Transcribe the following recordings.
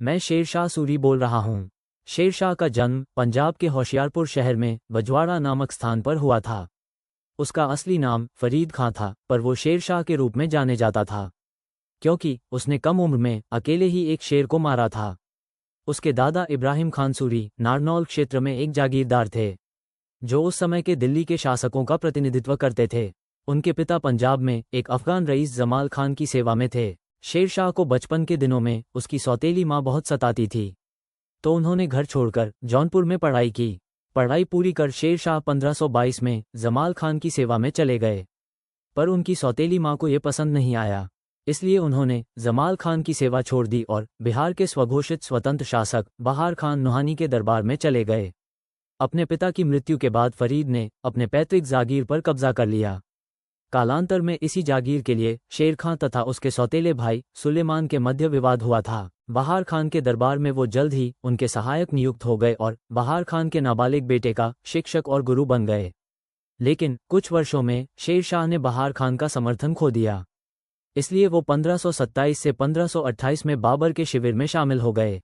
मैं शेरशाह सूरी बोल रहा हूँ। शेरशाह का जन्म पंजाब के होशियारपुर शहर में बजवाड़ा नामक स्थान पर हुआ था। उसका असली नाम फरीद खां था, पर वो शेरशाह के रूप में जाने जाता था क्योंकि उसने कम उम्र में अकेले ही एक शेर को मारा था। उसके दादा इब्राहिम खान सूरी नारनौल क्षेत्र में एक जागीरदार थे जो उस समय के दिल्ली के शासकों का प्रतिनिधित्व करते थे। उनके पिता पंजाब में एक अफगान रईस जमाल खान की सेवा में थे। शेरशाह को बचपन के दिनों में उसकी सौतेली माँ बहुत सताती थी, तो उन्होंने घर छोड़कर जौनपुर में पढ़ाई की। पढ़ाई पूरी कर शेरशाह 1522 में जमाल खान की सेवा में चले गए, पर उनकी सौतेली माँ को ये पसंद नहीं आया, इसलिए उन्होंने जमाल खान की सेवा छोड़ दी और बिहार के स्वघोषित स्वतंत्र शासक बहार खान नुहानी के दरबार में चले गए। अपने पिता की मृत्यु के बाद फरीद ने अपने पैतृक जागीर पर कब्जा कर लिया। कालांतर में इसी जागीर के लिए शेर खां तथा उसके सौतेले भाई सुलेमान के मध्य विवाद हुआ था। बहार खान के दरबार में वो जल्द ही उनके सहायक नियुक्त हो गए और बहार खान के नाबालिग बेटे का शिक्षक और गुरु बन गए। लेकिन कुछ वर्षों में शेरशाह ने बहार खान का समर्थन खो दिया, इसलिए वो 1527 से 1528 में बाबर के शिविर में शामिल हो गए।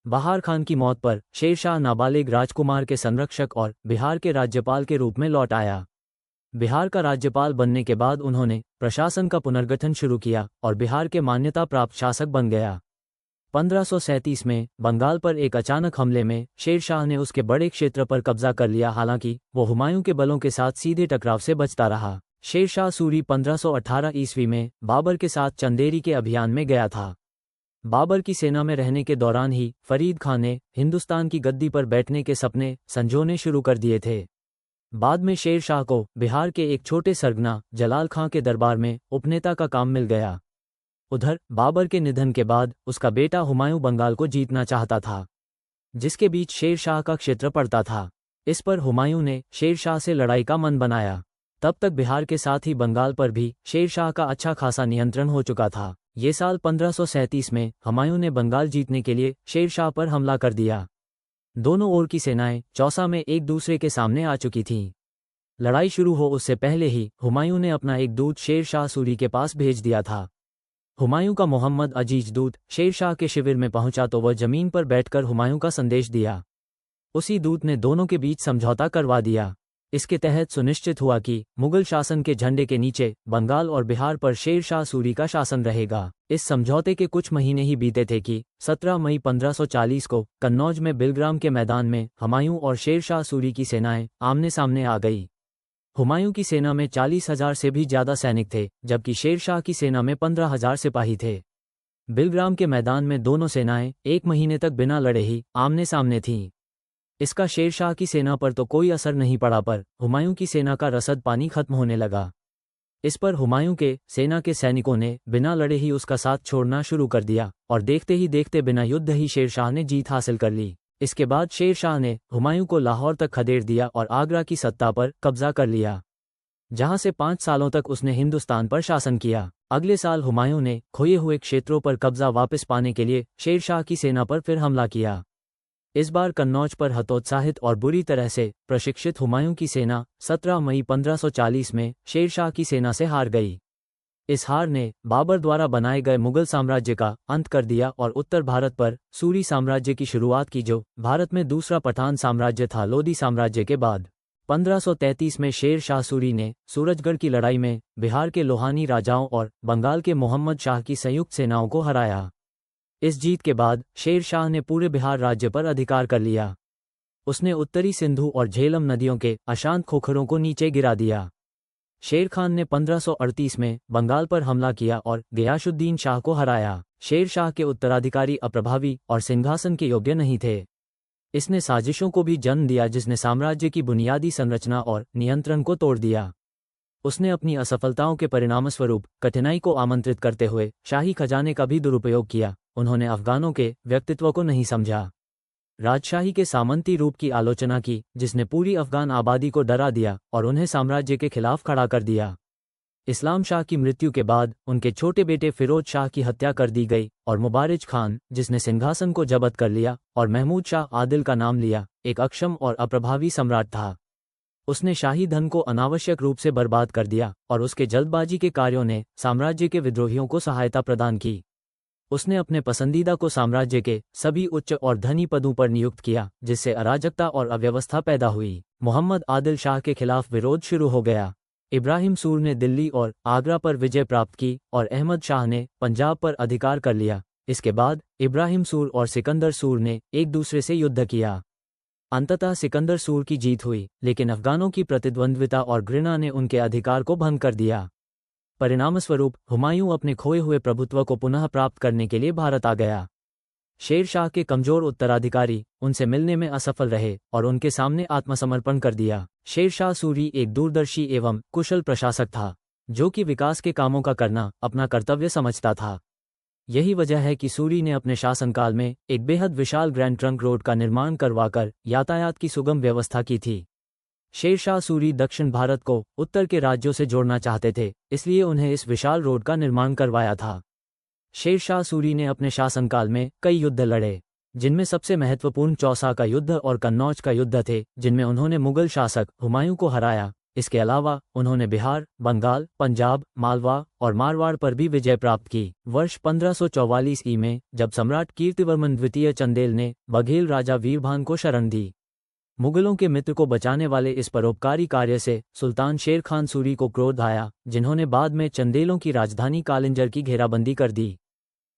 बहार खान की मौत पर शेरशाह नाबालिग राजकुमार के संरक्षक और बिहार के राज्यपाल के रूप में लौट आया। बिहार का राज्यपाल बनने के बाद उन्होंने प्रशासन का पुनर्गठन शुरू किया और बिहार के मान्यता प्राप्त शासक बन गया। 1537 में बंगाल पर एक अचानक हमले में शेरशाह ने उसके बड़े क्षेत्र पर कब्जा कर लिया, हालांकि वो हुमायूं के बलों के साथ सीधे टकराव से बचता रहा। शेरशाह सूरी 1518 ईस्वी में बाबर के साथ चंदेरी के अभियान में गया था। बाबर की सेना में रहने के दौरान ही फरीद खान ने हिंदुस्तान की गद्दी पर बैठने के सपने संजोने शुरू कर दिए थे। बाद में शेरशाह को बिहार के एक छोटे सरगना जलाल खां के दरबार में उपनेता का काम मिल गया। उधर बाबर के निधन के बाद उसका बेटा हुमायूं बंगाल को जीतना चाहता था, जिसके बीच शेरशाह का क्षेत्र पड़ता था। इस पर हुमायूं ने शेरशाह से लड़ाई का मन बनाया। तब तक बिहार के साथ ही बंगाल पर भी शेरशाह का अच्छा खासा नियंत्रण हो चुका था। ये साल 1537 में हुमायूं ने बंगाल जीतने के लिए शेरशाह पर हमला कर दिया। दोनों ओर की सेनाएं चौसा में एक दूसरे के सामने आ चुकी थीं। लड़ाई शुरू हो उससे पहले ही हुमायूं ने अपना एक दूत शेरशाह सूरी के पास भेज दिया था। हुमायूं का मोहम्मद अजीज दूत शेरशाह के शिविर में पहुंचा तो वह जमीन पर बैठकर हुमायूं का संदेश दिया। उसी दूत ने दोनों के बीच समझौता करवा दिया। इसके तहत सुनिश्चित हुआ कि मुगल शासन के झंडे के नीचे बंगाल और बिहार पर शेरशाह सूरी का शासन रहेगा। इस समझौते के कुछ महीने ही बीते थे कि 17 मई 1540 को कन्नौज में बिलग्राम के मैदान में हुमायूं और शेरशाह सूरी की सेनाएं आमने सामने आ गई। हुमायूं की सेना में 40,000 से भी ज्यादा सैनिक थे, जबकि शेरशाह की सेना में 15,000 सिपाही थे। बिलग्राम के मैदान में दोनों सेनाएं एक महीने तक बिना लड़े ही आमने सामने थीं। इसका शेरशाह की सेना पर तो कोई असर नहीं पड़ा, पर हुमायूं की सेना का रसद पानी खत्म होने लगा। इस पर हुमायूं के सेना के सैनिकों ने बिना लड़े ही उसका साथ छोड़ना शुरू कर दिया और देखते ही देखते बिना युद्ध ही शेरशाह ने जीत हासिल कर ली। इसके बाद शेरशाह ने हुमायूं को लाहौर तक खदेड़ दिया और आगरा की सत्ता पर कब्जा कर लिया, जहां से 5 सालों तक उसने हिंदुस्तान पर शासन किया। अगले साल हुमायूं ने खोए हुए क्षेत्रों पर कब्जा वापस पाने के लिए शेरशाह की सेना पर फिर हमला किया। इस बार कन्नौज पर हतोत्साहित और बुरी तरह से प्रशिक्षित हुमायूं की सेना 17 मई 1540 में शेरशाह की सेना से हार गई। इस हार ने बाबर द्वारा बनाए गए मुगल साम्राज्य का अंत कर दिया और उत्तर भारत पर सूरी साम्राज्य की शुरुआत की, जो भारत में दूसरा पठान साम्राज्य था लोधी साम्राज्य के बाद। 1533 में शेर शाह सूरी ने सूरजगढ़ की लड़ाई में बिहार के लोहानी राजाओं और बंगाल के मोहम्मद शाह की संयुक्त सेनाओं को हराया। इस जीत के बाद शेर शाह ने पूरे बिहार राज्य पर अधिकार कर लिया। उसने उत्तरी सिंधु और झेलम नदियों के अशांत खोखरों को नीचे गिरा दिया। शेर खान ने 1538 में बंगाल पर हमला किया और गयासुद्दीन शाह को हराया। शेर शाह के उत्तराधिकारी अप्रभावी और सिंहासन के योग्य नहीं थे। इसने साजिशों को भी जन्म दिया जिसने साम्राज्य की बुनियादी संरचना और नियंत्रण को तोड़ दिया। उसने अपनी असफलताओं के परिणामस्वरूप कठिनाई को आमंत्रित करते हुए शाही खजाने का भी दुरुपयोग किया। उन्होंने अफगानों के व्यक्तित्व को नहीं समझा, राजशाही के सामंती रूप की आलोचना की जिसने पूरी अफगान आबादी को डरा दिया और उन्हें साम्राज्य के खिलाफ खड़ा कर दिया। इस्लाम शाह की मृत्यु के बाद उनके छोटे बेटे फिरोज शाह की हत्या कर दी गई और मुबारिज खान, जिसने सिंहासन को जब्त कर लिया और महमूद शाह आदिल का नाम लिया, एक अक्षम और अप्रभावी सम्राट था। उसने शाही धन को अनावश्यक रूप से बर्बाद कर दिया और उसके जल्दबाजी के कार्यों ने साम्राज्य के विद्रोहियों को सहायता प्रदान की। उसने अपने पसंदीदा को साम्राज्य के सभी उच्च और धनी पदों पर नियुक्त किया, जिससे अराजकता और अव्यवस्था पैदा हुई। मोहम्मद आदिल शाह के खिलाफ विरोध शुरू हो गया। इब्राहिम सूर ने दिल्ली और आगरा पर विजय प्राप्त की और अहमद शाह ने पंजाब पर अधिकार कर लिया। इसके बाद इब्राहिम सूर और सिकंदर सूर ने एक दूसरे से युद्ध किया। अंततः सिकंदर सूर की जीत हुई, लेकिन अफगानों की प्रतिद्वंद्विता और घृणा ने उनके अधिकार को भंग कर दिया। परिणामस्वरूप हुमायूं अपने खोए हुए प्रभुत्व को पुनः प्राप्त करने के लिए भारत आ गया। शेर शाह के कमजोर उत्तराधिकारी उनसे मिलने में असफल रहे और उनके सामने आत्मसमर्पण कर दिया। शेर शाह सूरी एक दूरदर्शी एवं कुशल प्रशासक था, जो कि विकास के कामों का करना अपना कर्तव्य समझता था। यही वजह है कि सूरी ने अपने शासनकाल में एक बेहद विशाल ग्रैंड ट्रंक रोड का निर्माण करवाकर यातायात की सुगम व्यवस्था की थी। शेर शाह सूरी दक्षिण भारत को उत्तर के राज्यों से जोड़ना चाहते थे, इसलिए उन्हें इस विशाल रोड का निर्माण करवाया था। शेर शाह सूरी ने अपने शासनकाल में कई युद्ध लड़े, जिनमें सबसे महत्वपूर्ण चौसा का युद्ध और कन्नौज का युद्ध थे, जिनमें उन्होंने मुगल शासक हुमायूं को हराया। इसके अलावा उन्होंने बिहार, बंगाल, पंजाब, मालवा और मारवाड़ पर भी विजय प्राप्त की। वर्ष 1544 ई में जब सम्राट कीर्तिवर्मन द्वितीय चंदेल ने बघेल राजा वीरभान को शरण दी, मुगलों के मित्र को बचाने वाले इस परोपकारी कार्य से सुल्तान शेर खान सूरी को क्रोध आया, जिन्होंने बाद में चंदेलों की राजधानी कालिंजर की घेराबंदी कर दी।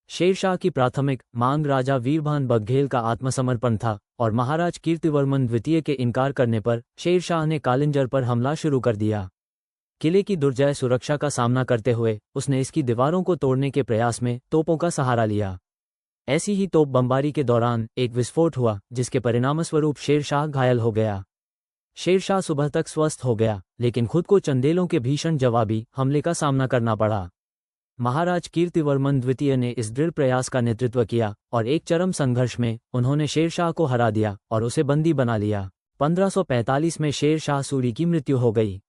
शेरशाह की प्राथमिक मांग राजा वीरभान बघेल का आत्मसमर्पण था और महाराज कीर्तिवर्मन द्वितीय के इनकार करने पर शेरशाह ने कालिंजर पर हमला शुरू कर दिया। किले की दुर्जय सुरक्षा का सामना करते हुए उसने इसकी दीवारों को तोड़ने के प्रयास में तोपों का सहारा लिया। ऐसी ही तोप बमबारी के दौरान एक विस्फोट हुआ, जिसके परिणामस्वरूप शेरशाह घायल हो गया। शेरशाह सुबह तक स्वस्थ हो गया, लेकिन खुद को चंदेलों के भीषण जवाबी हमले का सामना करना पड़ा। महाराज कीर्तिवर्मन द्वितीय ने इस दृढ़ प्रयास का नेतृत्व किया और एक चरम संघर्ष में उन्होंने शेरशाह को हरा दिया और उसे बंदी बना लिया। 1545 में शेरशाह सूरी की मृत्यु हो गई।